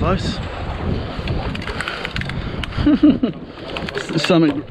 close. Something.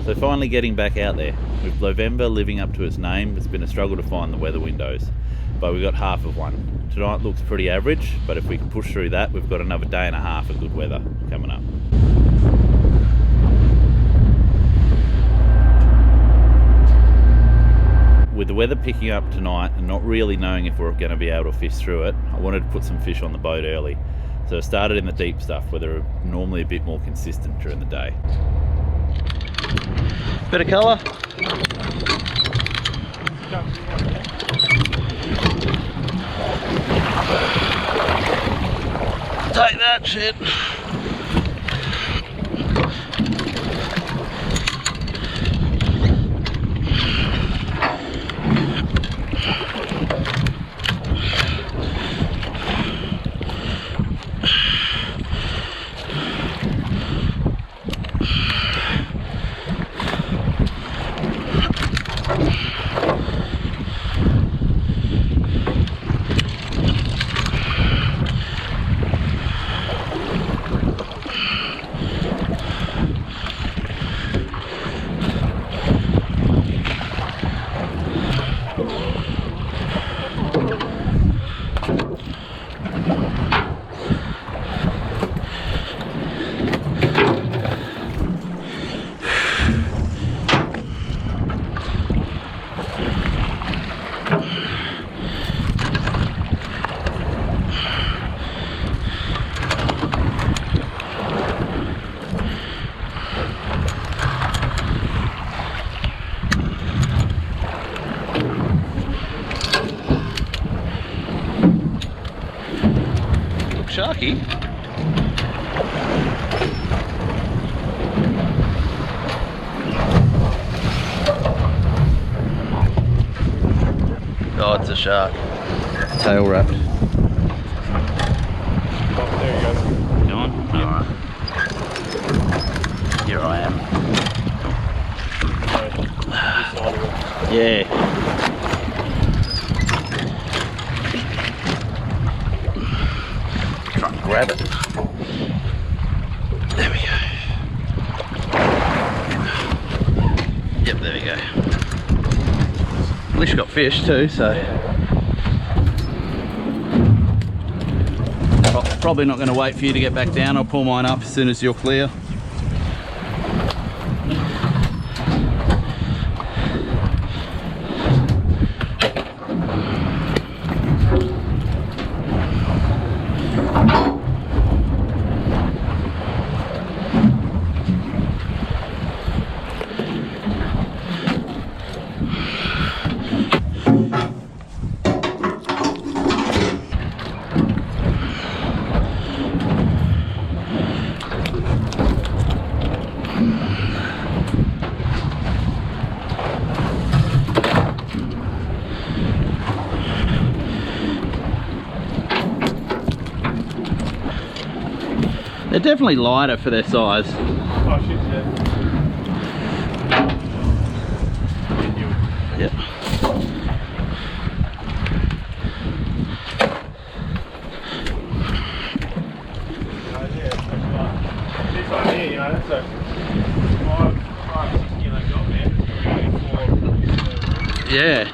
So finally getting back out there. With November living up to its name, it's been a struggle to find the weather windows, but we got half of one. Tonight looks pretty average, but if we can push through that, we've got another day and a half of good weather coming up. With the weather picking up tonight and not really knowing if we're going to be able to fish through it, I wanted to put some fish on the boat early. So I started in the deep stuff where they're normally a bit more consistent during the day. Bit of colour. Take that shit. Sharky. Oh, it's a shark. Tail wrapped. Oh, there you go. Go on? Yep. Alright. Here I am. Yeah. Try and grab it. There we go. Yep, there we go. At least you got fish too, so. Probably not going to wait for you to get back down. I'll pull mine up as soon as you're clear. They're definitely lighter for their size. Oh shit, yeah. Yep. This one here, you know, that's a 5-6 kilo goldband. 3 or 4. Yeah.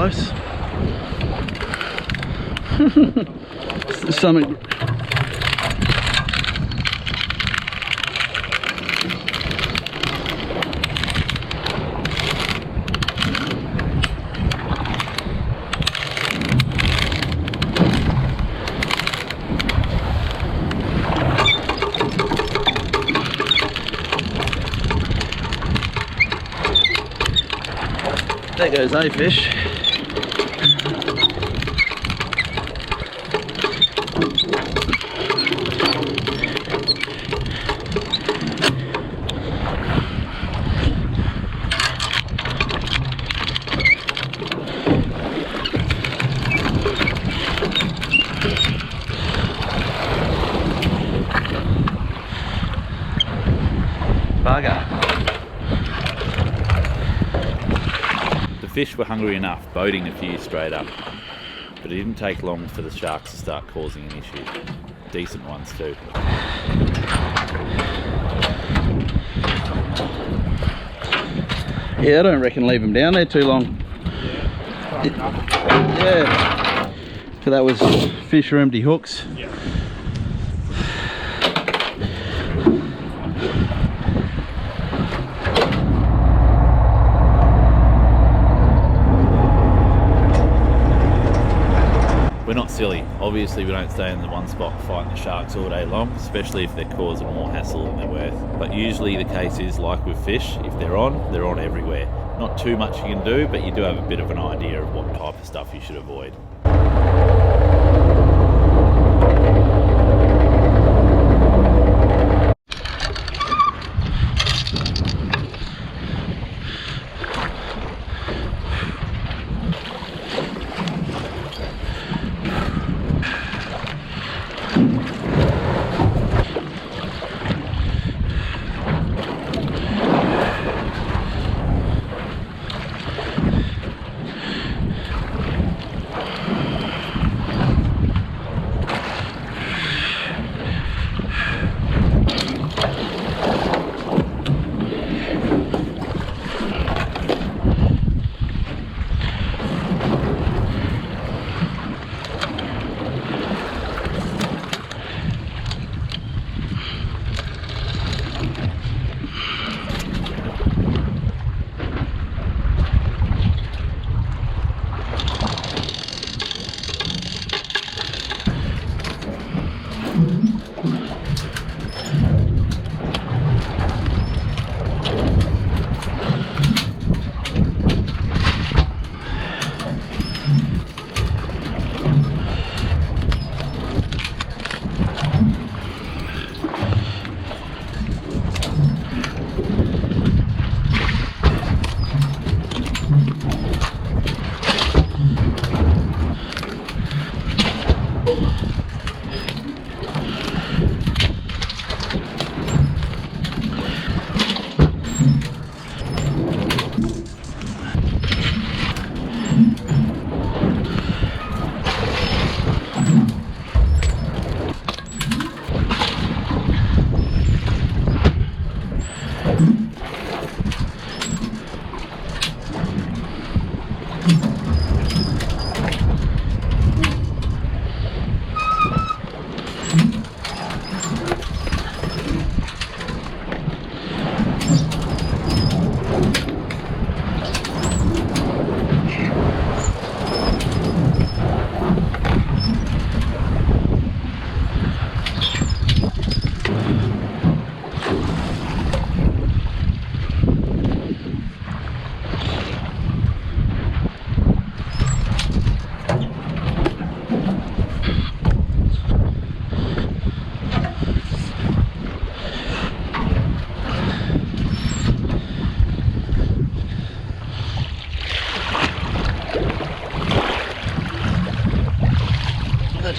close. Something. There goes a fish. Bugger. The fish were hungry enough, boating a few straight up, but it didn't take long for the sharks to start causing an issue. Decent ones too. Yeah, I don't reckon leave them down there too long. Yeah. So that was fish or empty hooks. Yeah. We're not silly. Obviously we don't stay in the one spot fighting the sharks all day long, especially if they're causing more hassle than they're worth. But usually the case is like with fish, if they're on everywhere. Not too much you can do, but you do have a bit of an idea of what type of stuff you should avoid.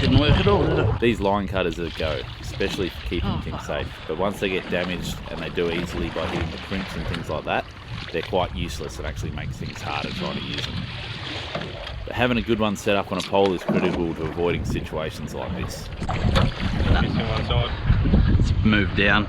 Didn't work at all, did it? These line cutters are a go, especially for keeping things safe. But once they get damaged, and they do easily by hitting the crimps and things like that, they're quite useless and actually makes things harder trying to use them. But having a good one set up on a pole is critical to avoiding situations like this. Missing one side. Let's move down.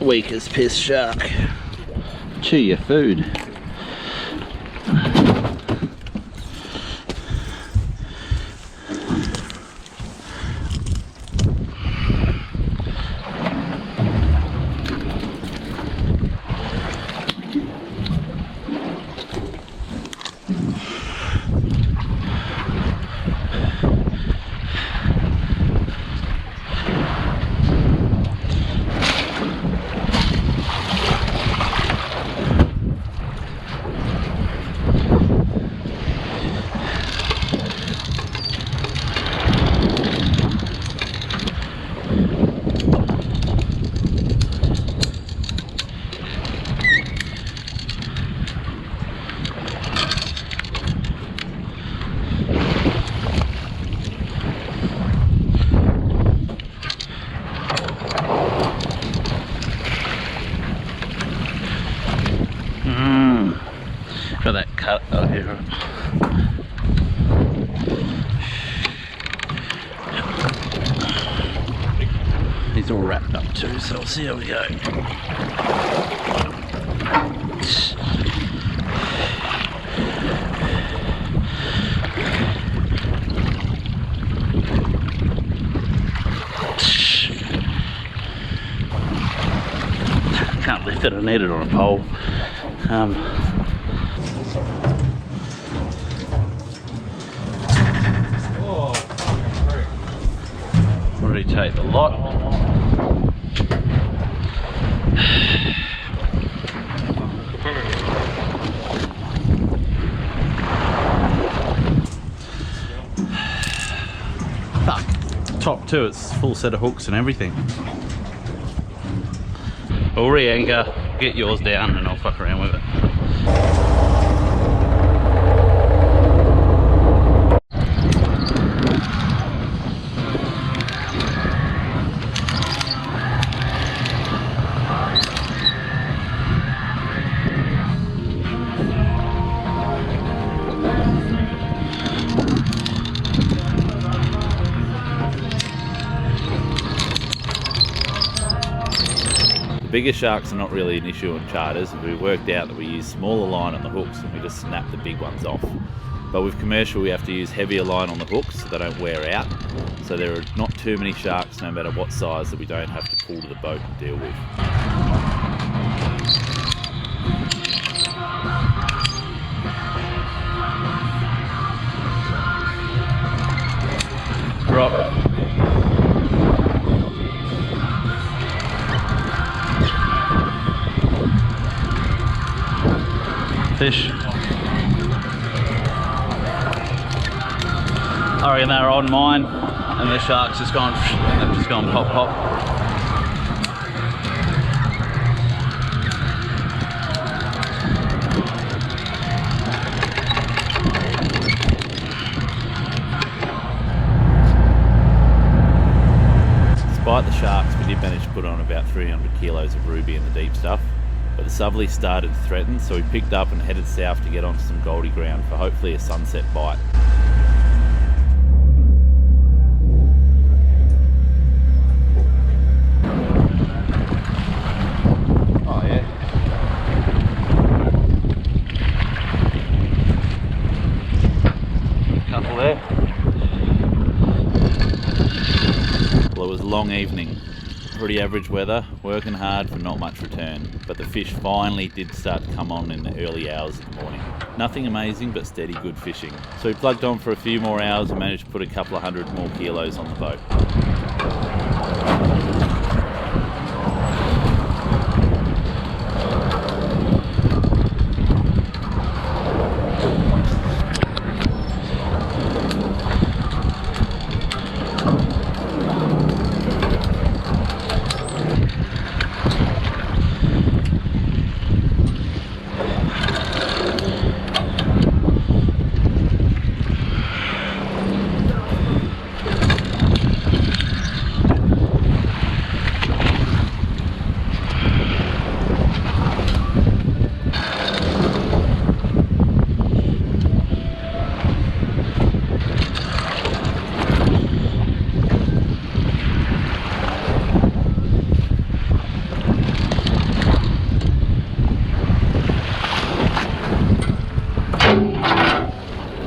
Weak as piss shark. Chew your food. Got that cut out here. He's all wrapped up too, so we'll see how we go. Can't lift it, I need it on a pole. Already take the lot. Fuck. Top two, it's full set of hooks and everything. We'll re-anchor, get yours down and I'll fuck around with it. Bigger sharks are not really an issue on charters. We worked out that we use smaller line on the hooks and we just snap the big ones off. But with commercial we have to use heavier line on the hooks so they don't wear out. So there are not too many sharks, no matter what size, that we don't have to pull to the boat and deal with. Drop. Fish. I reckon they were on mine and the shark's just gone, they've just gone pop pop. Despite the sharks, we did manage to put on about 300 kilos of ruby in the deep stuff. But the southerly started to threaten, so we picked up and headed south to get onto some goldie ground for hopefully a sunset bite. Oh yeah. Couple there. Well, it was a long evening. Pretty average weather, working hard for not much return, but the fish finally did start to come on in the early hours of the morning. Nothing amazing, but steady good fishing. So we plugged on for a few more hours and managed to put a couple of hundred more kilos on the boat.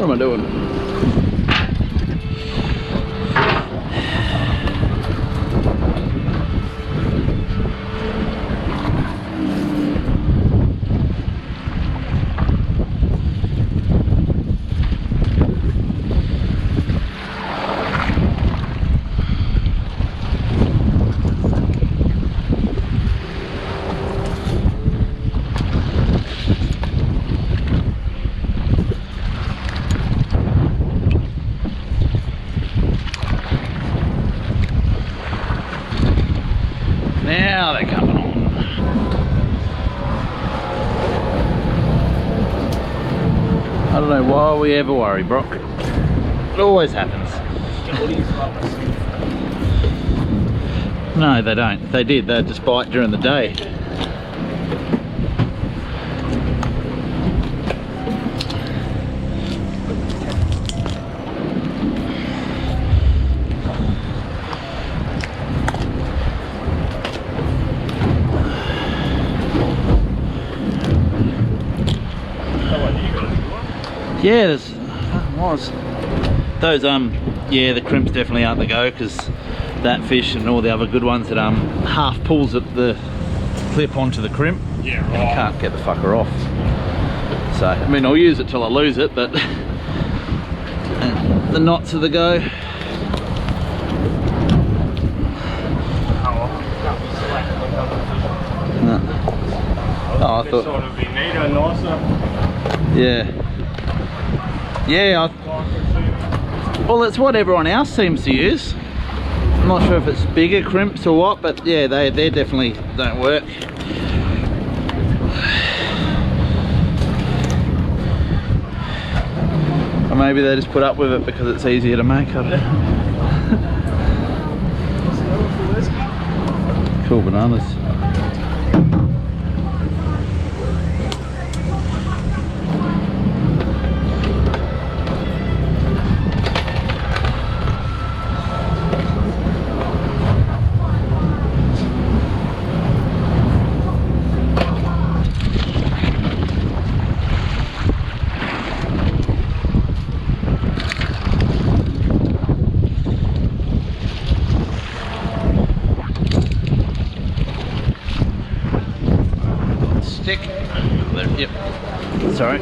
What am I doing? Now they're coming on. I don't know why we ever worry, Brock. It always happens. No, they don't. If they did, they'd just bite during the day. Yeah, there's was those yeah, the crimp's definitely aren't the go, because that fish and all the other good ones that half pulls at the clip onto the crimp. Yeah, right. And can't get the fucker off. So I mean, I'll use it till I lose it, but the knots are the go. No. Oh, I thought. Sort of be neater, nicer. Yeah. Yeah, well, it's what everyone else seems to use. I'm not sure if it's bigger crimps or what, but yeah, they definitely don't work. Or maybe they just put up with it because it's easier to make. I don't know. Cool bananas. Stick. There, yep. Sorry.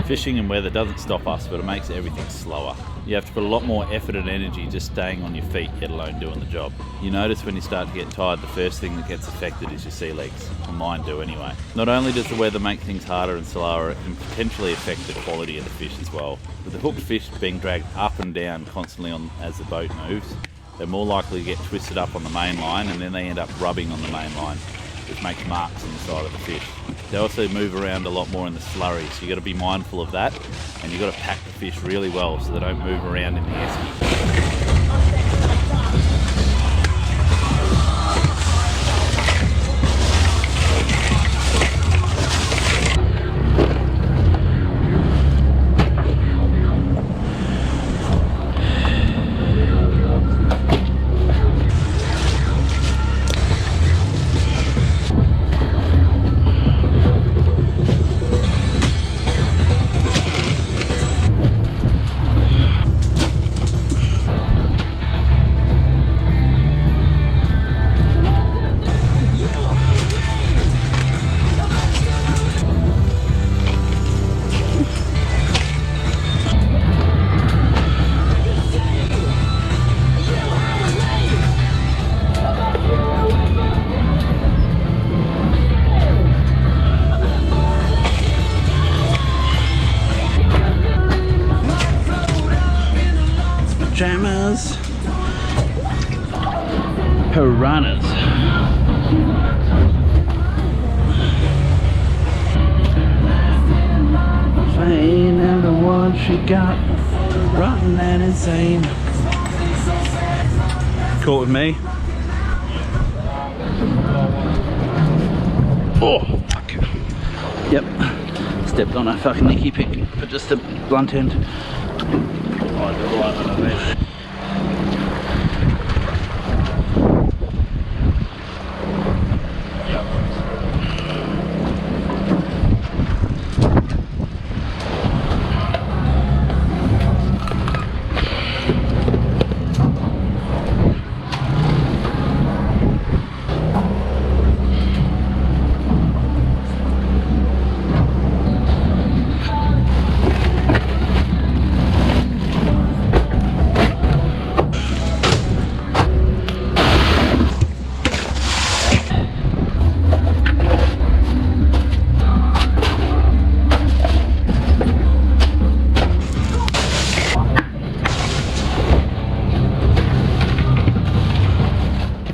Fishing and weather doesn't stop us, but it makes everything slower. You have to put a lot more effort and energy just staying on your feet, let alone doing the job. You notice when you start to get tired, the first thing that gets affected is your sea legs. Well, mine do anyway. Not only does the weather make things harder and slower, it can potentially affect the quality of the fish as well. With the hooked fish being dragged up and down constantly as the boat moves, they're more likely to get twisted up on the main line, and then they end up rubbing on the main line, which makes marks on the side of the fish. They also move around a lot more in the slurry, so you got to be mindful of that, and you got to pack the fish really well so they don't move around in the esky. Jammers, piranhas. Fane and the one she got, rotten and insane. Caught with me. Oh, fuck. Yep. Stepped on a fucking Nicky pick, but just a blunt end.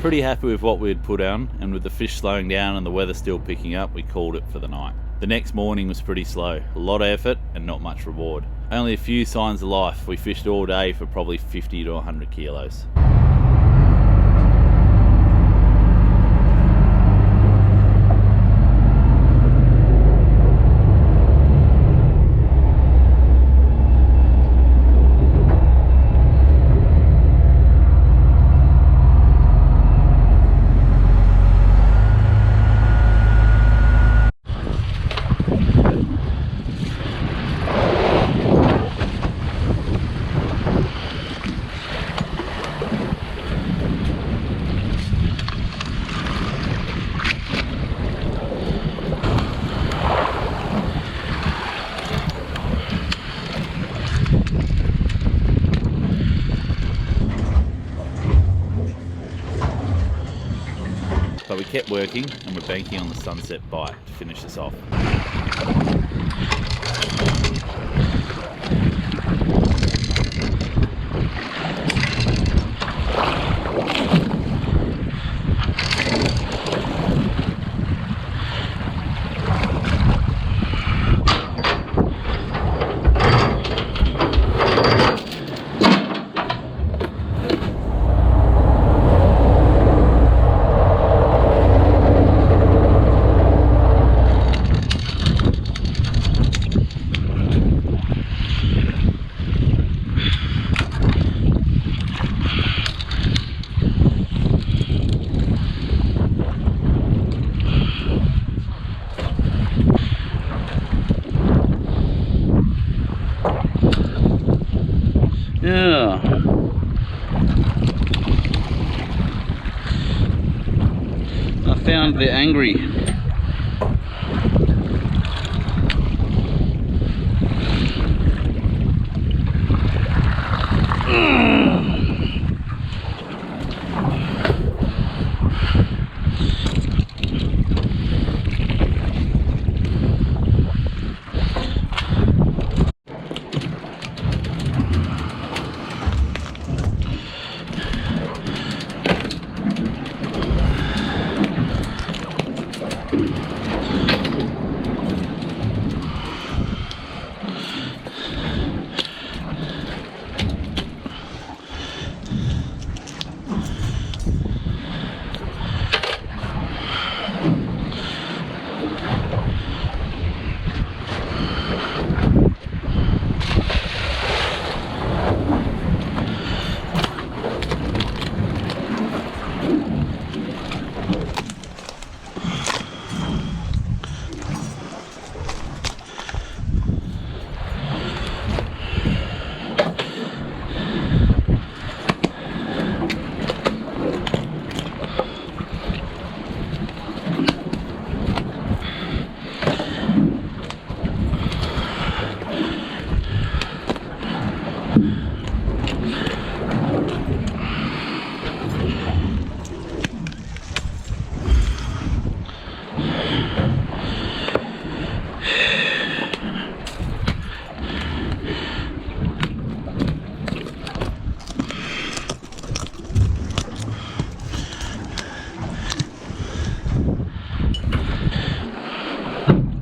Pretty happy with what we had put on, and with the fish slowing down and the weather still picking up, we called it for the night. The next morning was pretty slow, a lot of effort and not much reward. Only a few signs of life. We fished all day for probably 50 to 100 kilos. But we kept working, and we're banking on the sunset bite to finish this off. Yeah. I found the angry.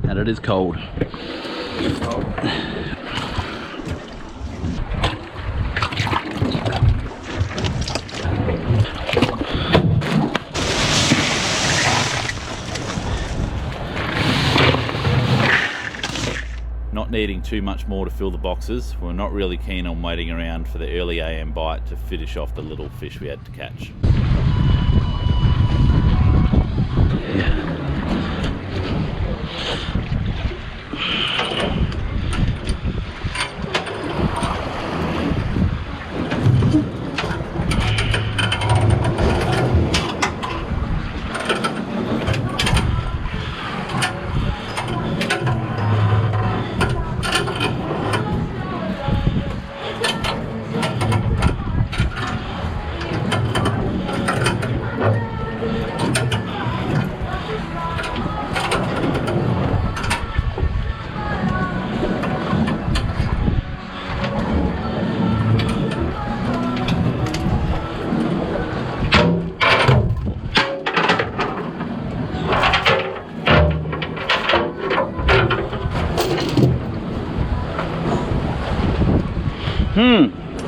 And it is cold. Not needing too much more to fill the boxes, we're not really keen on waiting around for the early AM bite to finish off the little fish we had to catch.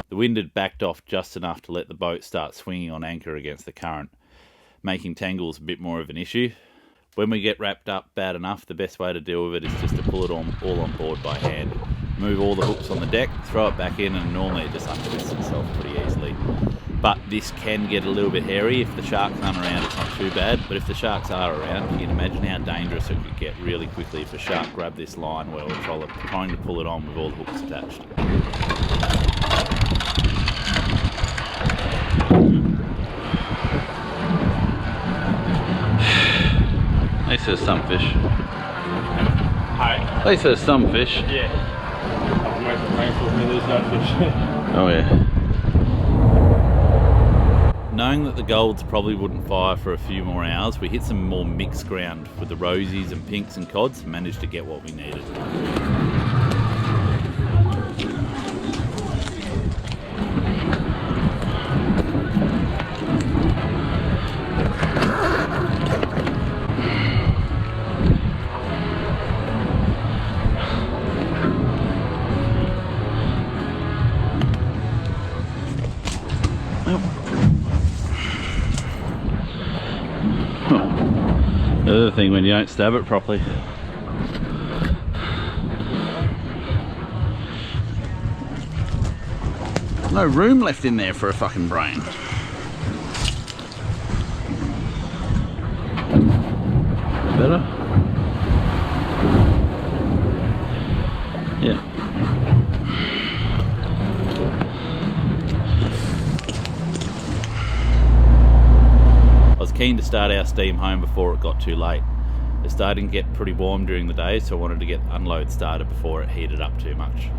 The wind had backed off just enough to let the boat start swinging on anchor against the current, making tangles a bit more of an issue. When we get wrapped up bad enough, the best way to deal with it is just to pull it all on board by hand. Move all the hooks on the deck, throw it back in, and normally it just untwists itself pretty easily. But this can get a little bit hairy. If the sharks aren't around, it's not too bad. But if the sharks are around, you can imagine how dangerous it could get really quickly if a shark grabbed this line while we're trying to pull it on with all the hooks attached. At least there's some fish. Hi. At least there's some fish. Yeah. There's no fish. Oh yeah. Knowing that the golds probably wouldn't fire for a few more hours, we hit some more mixed ground with the rosies and pinks and cods and managed to get what we needed. The other thing when you don't stab it properly. No room left in there for a fucking brain. Better? Yeah. I was keen to start our steam home before it got too late. It's starting to get pretty warm during the day, so I wanted to get unload started before it heated up too much.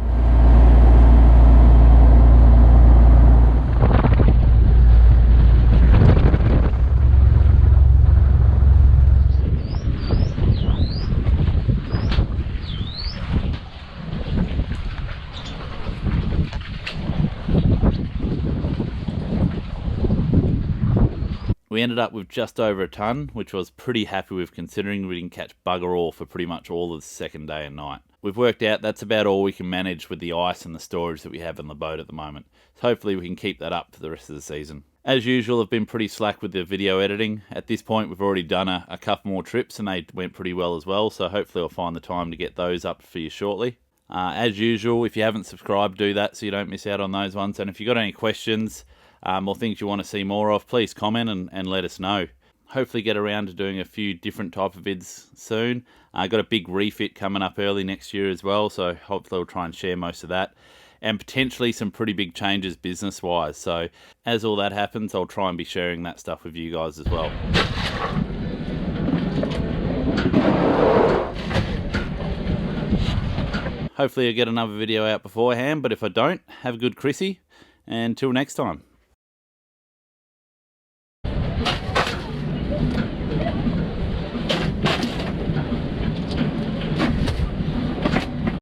We We ended up with just over a ton, which I was pretty happy with considering we didn't catch bugger all for pretty much all of the second day and night. We've worked out that's about all we can manage with the ice and the storage that we have in the boat at the moment. So hopefully we can keep that up for the rest of the season. As usual, I've been pretty slack with the video editing. At this point, we've already done a couple more trips and they went pretty well as well. So hopefully I'll find the time to get those up for you shortly. As usual, if you haven't subscribed, do that so you don't miss out on those ones. And if you've got any questions or things you want to see more of, please comment and let us know. Hopefully get around to doing a few different type of vids soon. I've got a big refit coming up early next year as well, so hopefully I'll try and share most of that. And potentially some pretty big changes business-wise. So as all that happens, I'll try and be sharing that stuff with you guys as well. Hopefully I'll get another video out beforehand, but if I don't, have a good Chrissy, and until next time.